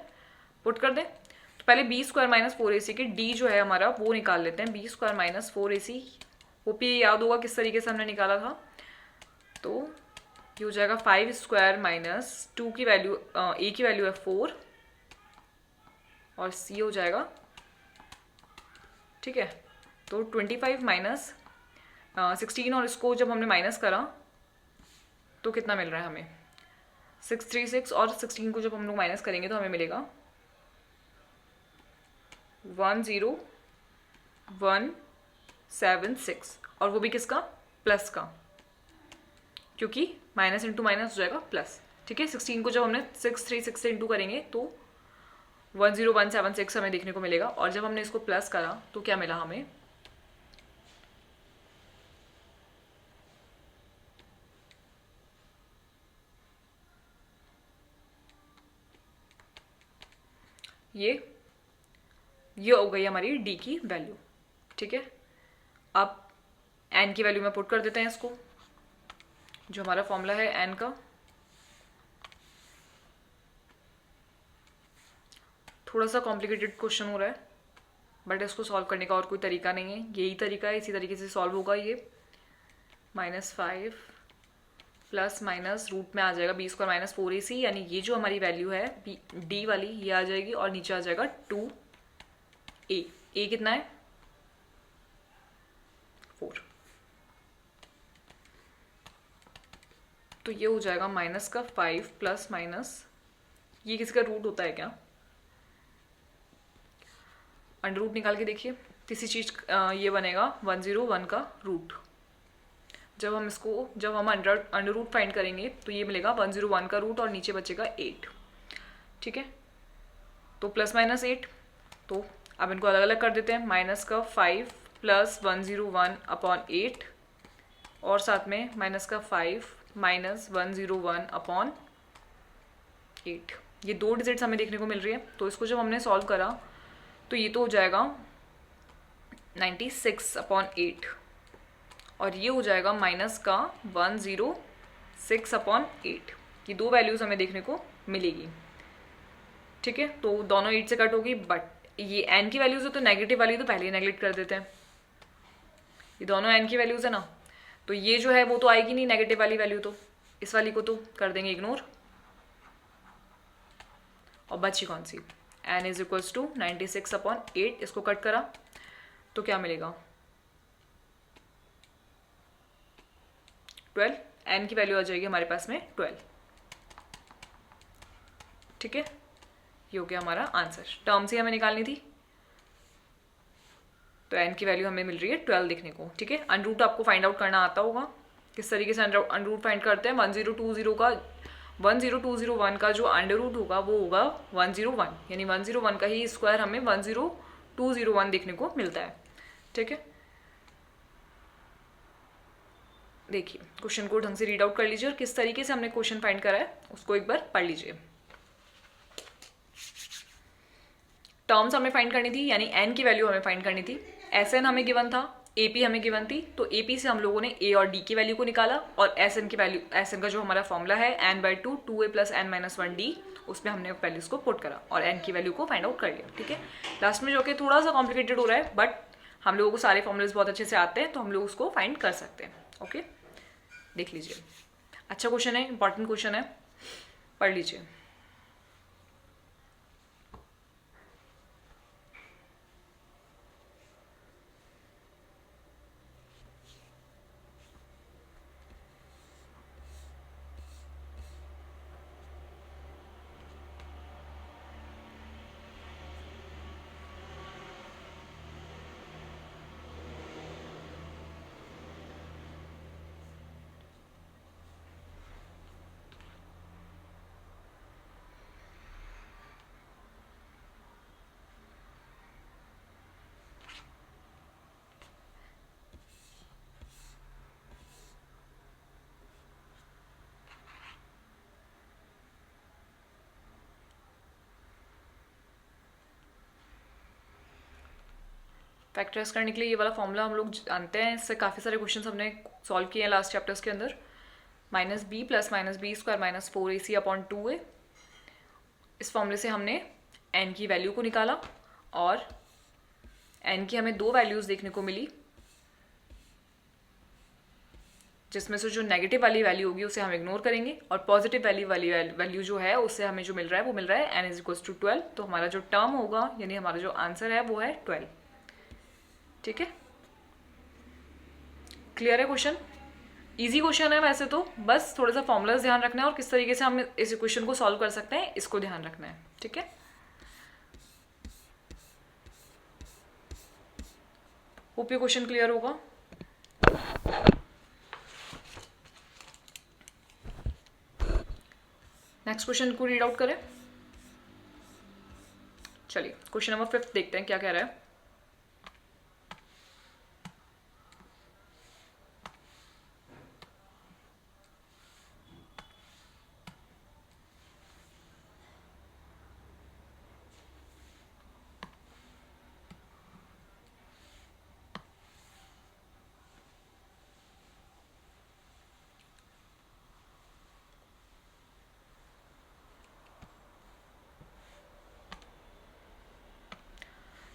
A: पुट कर दें। तो पहले बी स्क्वायर माइनस 4ac की डी जो है हमारा वो निकाल लेते हैं। बी स्क्वायर माइनस 4ac, वो भी याद होगा किस तरीके से हमने निकाला था। तो ये हो जाएगा 5 स्क्वायर माइनस 2 की वैल्यू, ए की वैल्यू है 4 और सी हो जाएगा। ठीक है, तो 25 माइनस 16, और इसको जब हमने माइनस करा तो कितना मिल रहा है हमें? 636, और 16 को जब हम लोग माइनस करेंगे तो हमें मिलेगा 10176, और वो भी किसका? प्लस का, क्योंकि माइनस इंटू माइनस हो जाएगा प्लस। ठीक है, 16 को जब हमने 636 से इंटू करेंगे तो 10176 हमें देखने को मिलेगा, और जब हमने इसको प्लस करा तो क्या मिला हमें? ये हो गई हमारी डी की वैल्यू। ठीक है, अब एन की वैल्यू में पुट कर देते हैं इसको, जो हमारा फॉर्मूला है एन का। थोड़ा सा कॉम्प्लिकेटेड क्वेश्चन हो रहा है, बट इसको सॉल्व करने का और कोई तरीका नहीं है, यही तरीका है, इसी तरीके से सॉल्व होगा ये। -5 प्लस माइनस रूट में आ जाएगा b² माइनस 4ac, यानी ये जो हमारी वैल्यू है d वाली ये आ जाएगी और नीचे आ जाएगा 2a। a कितना है 4, तो ये हो जाएगा -5 प्लस माइनस, ये किसी का रूट होता है क्या? अंडर रूट निकाल के देखिए, किसी चीज़ ये बनेगा 101 का रूट। जब हम अंडर रूट फाइंड करेंगे तो ये मिलेगा 101 का रूट और नीचे बचेगा 8। ठीक है, तो प्लस माइनस 8, तो अब इनको अलग अलग कर देते हैं। -5 प्लस 101 अपॉन 8 और साथ में -5 माइनस 101 अपॉन 8। ये 2 डिजिट्स हमें देखने को मिल रही है, तो इसको जब हमने सॉल्व करा तो ये तो हो जाएगा 96 अपॉन 8 और ये हो जाएगा माइनस का 106 अपॉन 8। ये 2 वैल्यूज़ हमें देखने को मिलेगी। ठीक है, तो दोनों 8 से कट होगी, बट ये n की वैल्यूज़ है तो नेगेटिव वाली तो पहले ही नेगलेक्ट कर देते हैं। ये दोनों n की वैल्यूज़ है ना, तो ये जो है वो तो आएगी नहीं नेगेटिव वाली वैल्यू, तो इस वाली को तो कर देंगे इग्नोर। और बची कौन सी, n is equals to 96 upon 8, इसको कट करा तो क्या मिलेगा 12। n की वैल्यू आ जाएगी हमारे पास में 12। ठीक है, ये हो गया हमारा आंसर। टर्म से हमें निकालनी थी, तो n की वैल्यू हमें मिल रही है 12 देखने को। ठीक है, अंडर रूट आपको फाइंड आउट करना आता होगा, किस तरीके से अंडर रूट फाइंड करते हैं। 10201 का जो अंडर रूट होगा वो होगा 101, यानी 101 का ही स्क्वायर हमें 10201 देखने को मिलता है। ठीक है, देखिए क्वेश्चन को ढंग से रीड आउट कर लीजिए और किस तरीके से हमने क्वेश्चन फाइंड करा है उसको एक बार पढ़ लीजिए। टर्म्स हमें फाइंड करनी थी, यानी n की वैल्यू हमें फाइंड करनी थी। Sn हमें गिवन था, AP हमें गिवन थी, तो AP से हम लोगों ने A और D की वैल्यू को निकाला और Sn की वैल्यू, Sn का जो हमारा फॉर्मूला है n/2 2a plus n minus 1d, उसमें हमने वैल्यूज को पुट करा और n की वैल्यू को फाइंड आउट कर लिया। ठीक है, लास्ट में जो कि थोड़ा सा कॉम्प्लिकेटेड हो रहा है, बट हम लोगों को सारे फॉर्मूलेज बहुत अच्छे से आते हैं, तो हम लोग उसको फाइंड कर सकते हैं। ओके, देख लीजिए, अच्छा क्वेश्चन है, इंपॉर्टेंट क्वेश्चन है, पढ़ लीजिए। फैक्टराइज करने के लिए ये वाला फॉर्मूला हम लोग जानते हैं, इससे काफ़ी सारे क्वेश्चंस हमने सॉल्व किए हैं लास्ट चैप्टर्स के अंदर। -b plus -b² minus 4ac upon 2a, इस फॉर्मूले से हमने n की वैल्यू को निकाला और n की हमें 2 वैल्यूज़ देखने को मिली, जिसमें से जो नेगेटिव वाली वैल्यू होगी उसे हम इग्नोर करेंगे और पॉजिटिव वाली वैल्यू जो है उससे हमें जो मिल रहा है वो मिल रहा है n इज इक्वल्स टू 12। तो हमारा जो टर्म होगा, यानी हमारा जो आंसर है वो है 12। ठीक है, क्लियर है क्वेश्चन? इजी क्वेश्चन है वैसे तो, बस थोड़ा सा फॉर्मूलाज ध्यान रखना है और किस तरीके से हम इस इक्वेशन को सॉल्व कर सकते हैं इसको ध्यान रखना है। ठीक है, होप ये क्वेश्चन क्लियर होगा। नेक्स्ट क्वेश्चन को रीड आउट करें। चलिए क्वेश्चन नंबर 5 देखते हैं क्या कह रहा है।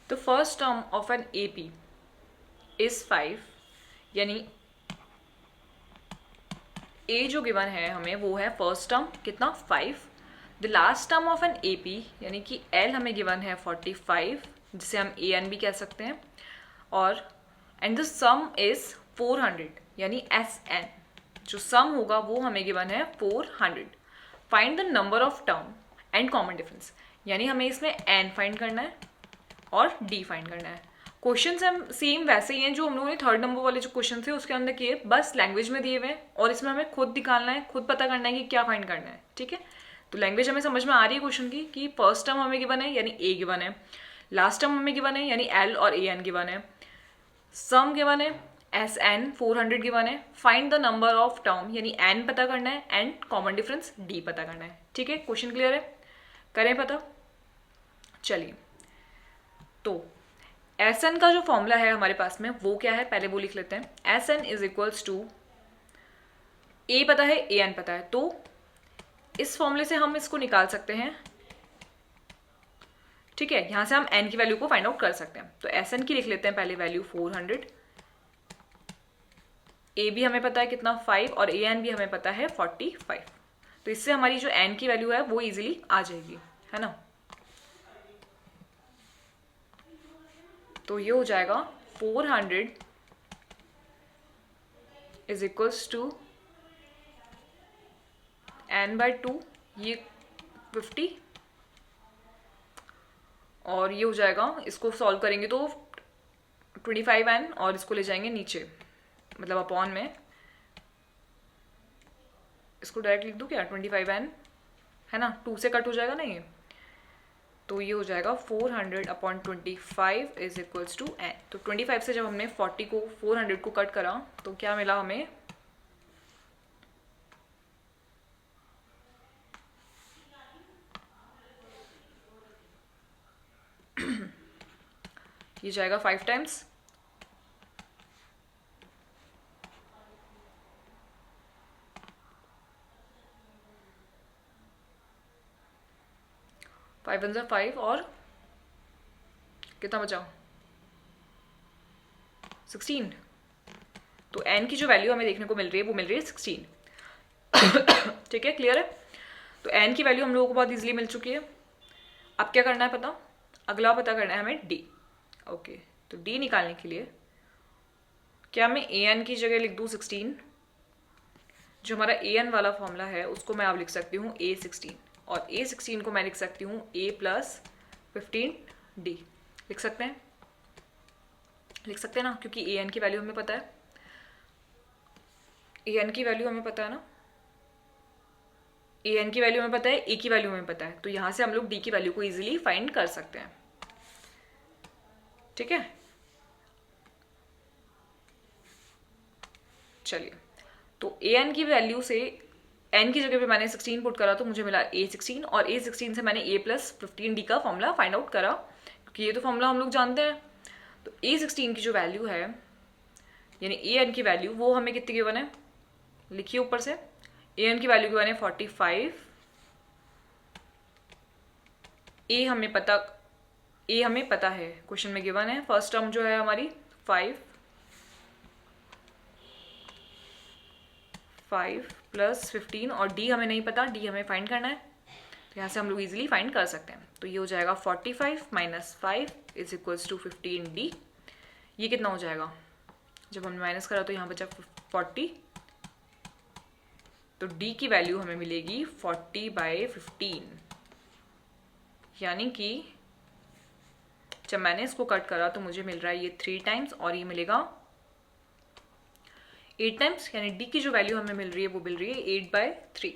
A: The first term of an AP is 5, यानी ए जो गिवन है हमें वो है फर्स्ट टर्म कितना 5, the last term of an A P यानी कि एल हमें गिवन है 45 जिसे हम ए एन भी कह सकते हैं, और एंड द सम इज 400 यानी एस एन, जो सम होगा वो हमें गिवन है 400। Find the number of term and common difference, यानी हमें इसमें एन फाइंड करना है और डी फाइंड करना है। क्वेश्चन हम सेम वैसे ही हैं जो हम लोगों ने थर्ड नंबर वाले जो क्वेश्चन थे उसके अंदर किए, बस लैंग्वेज में दिए हुए हैं और इसमें हमें खुद निकालना है, खुद पता करना है कि क्या फाइंड करना है। ठीक है, तो लैंग्वेज हमें समझ में आ रही है क्वेश्चन की कि फर्स्ट टर्म हमें गिवन है यानी ए गिवन है, लास्ट टर्म हमें गिवन है यानी एल और ए एन गिवन है, सम गिवन है एस एन 400 गिवन है, find the number of term यानी एन पता करना है एंड कॉमन डिफरेंस डी पता करना है। ठीक है, क्वेश्चन क्लियर है, करें पता। चलिए, तो एस एन का जो फॉर्मूला है हमारे पास में वो क्या है, पहले वो लिख लेते हैं। S N is equals to, A पता है ए एन पता है, तो इस फॉर्मूले से हम इसको निकाल सकते हैं। ठीक है, यहां से हम एन की वैल्यू को फाइंड आउट कर सकते हैं। तो एस एन की लिख लेते हैं पहले वैल्यू 400, ए भी हमें पता है कितना 5 और ए एन भी हमें पता है 45। तो इससे हमारी जो एन की वैल्यू है वो इजीली आ जाएगी, है ना। तो ये हो जाएगा 400 is equals to N by 2, ये 50, और ये हो जाएगा, इसको सॉल्व करेंगे तो 25n और इसको ले जाएंगे नीचे, मतलब अपॉन में, इसको डायरेक्ट लिख दूँ क्या 25n, है ना, 2 से कट हो जाएगा ना ये, तो ये हो जाएगा 400/25 इज इक्वल्स टू एन। तो 25 से जब हमने 400 को कट करा तो क्या मिला हमें, ये जाएगा 5 टाइम्स, फाइव 1 5 और कितना बचा 16। तो n की जो वैल्यू हमें देखने को मिल रही है वो मिल रही है 16। ठीक है, क्लियर है। तो n की वैल्यू हम लोगों को बहुत इजीली मिल चुकी है। अब क्या करना है पता, अगला पता करना है हमें d। ओके, तो d निकालने के लिए क्या मैं an की जगह लिख दूँ 16, जो हमारा an वाला फॉर्मूला है उसको मैं अब लिख सकती हूँ a16, और a16 को मैं लिख सकती हूँ a + 15d। लिख सकते हैं, लिख सकते हैं ना, क्योंकि an की वैल्यू हमें पता है, an की वैल्यू हमें पता है ना, an की वैल्यू हमें पता है, a की वैल्यू हमें पता है, तो यहां से हम लोग d की वैल्यू को इजीली फाइंड कर सकते हैं। ठीक है, चलिए, तो an की वैल्यू से n की जगह पे मैंने 16 पुट करा तो मुझे मिला a16, और a16 से मैंने a + 15d का फॉर्मूला फाइंड आउट करा, क्योंकि ये तो फॉर्मूला हम लोग जानते हैं। तो a16 की जो वैल्यू है यानी an की वैल्यू वो हमें कितनी गिवन है, लिखिए ऊपर से, an की वैल्यू गिवन है 45, a हमें पता है, क्वेश्चन में गिवन है, फर्स्ट टर्म जो है हमारी 5 + 15, और d हमें नहीं पता, d हमें फाइंड करना है, तो यहाँ से हम लोग इजीली फाइंड कर सकते हैं। तो ये हो जाएगा 45 - 5 इज इक्वल्स टू 15d। ये कितना हो जाएगा, जब हमने माइनस करा तो यहाँ बचा 40, तो d की वैल्यू हमें मिलेगी 40/15, यानी कि जब मैंने इसको कट करा तो मुझे मिल रहा है ये 3 टाइम्स और ये मिलेगा 8 टाइम्स, यानी d की जो वैल्यू हमें मिल रही है वो मिल रही है 8/3।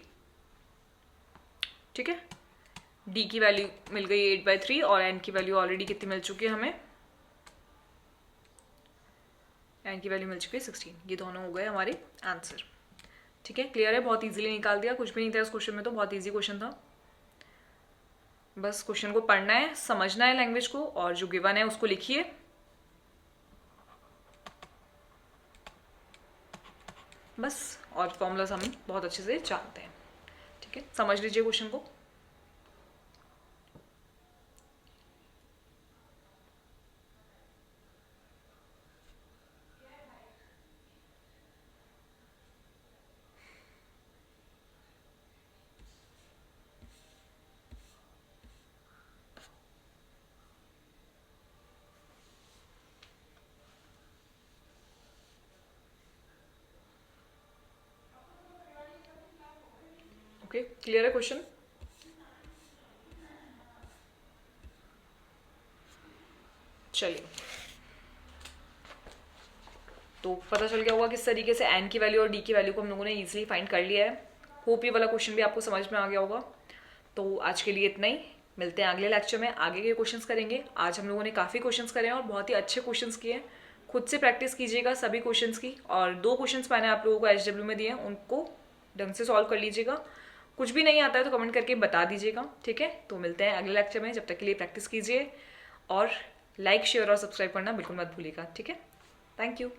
A: ठीक है, d की वैल्यू मिल गई 8/3 और n की वैल्यू ऑलरेडी कितनी मिल चुकी है हमें, n की वैल्यू मिल चुकी है 16। ये दोनों हो गए हमारे आंसर। ठीक है, क्लियर है, बहुत इजीली निकाल दिया, कुछ भी नहीं था इस क्वेश्चन में, तो बहुत इजी क्वेश्चन था। बस क्वेश्चन को पढ़ना है, समझना है लैंग्वेज को, और जो गिवन है उसको लिखिए। बस, और फॉर्मूलाज हम बहुत अच्छे से जानते हैं। ठीक है, समझ लीजिए क्वेश्चन को। ओके, क्लियर है क्वेश्चन? चलिए, तो पता चल गया होगा किस तरीके से एन की वैल्यू और डी की वैल्यू को हम लोगों ने इजीली फाइंड कर लिया है। होप ये वाला क्वेश्चन भी आपको समझ में आ गया होगा। तो आज के लिए इतना ही, मिलते हैं अगले लेक्चर में, आगे के क्वेश्चंस करेंगे। आज हम लोगों ने काफ़ी क्वेश्चंस करे हैं और बहुत ही अच्छे क्वेश्चंस किए हैं। खुद से प्रैक्टिस कीजिएगा सभी क्वेश्चंस की, और 2 क्वेश्चंस मैंने आप लोगों को HW में दिए हैं, उनको ढंग से सॉल्व कर लीजिएगा। कुछ भी नहीं आता है तो कमेंट करके बता दीजिएगा, ठीक है? तो मिलते हैं अगले लेक्चर में, जब तक के लिए प्रैक्टिस कीजिए और लाइक, शेयर और सब्सक्राइब करना बिल्कुल मत भूलिएगा, ठीक है? Thank you.